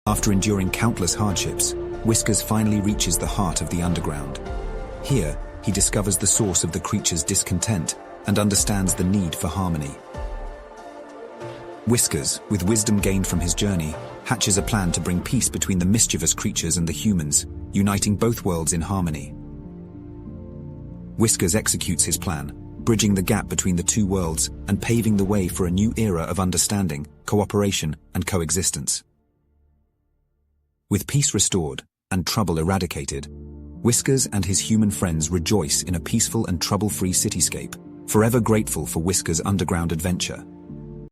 After enduring countless hardships, Whiskers finally reaches the heart of the underground. Here, he discovers the source of the creature's discontent and understands the need for harmony. Whiskers, with wisdom gained from his journey, hatches a plan to bring peace between the mischievous creatures and the humans, uniting both worlds in harmony. Whiskers executes his plan, bridging the gap between the two worlds and paving the way for a new era of understanding, cooperation, and coexistence. With peace restored and trouble eradicated, Whiskers and his human friends rejoice in a peaceful and trouble-free cityscape, forever grateful for Whiskers' underground adventure.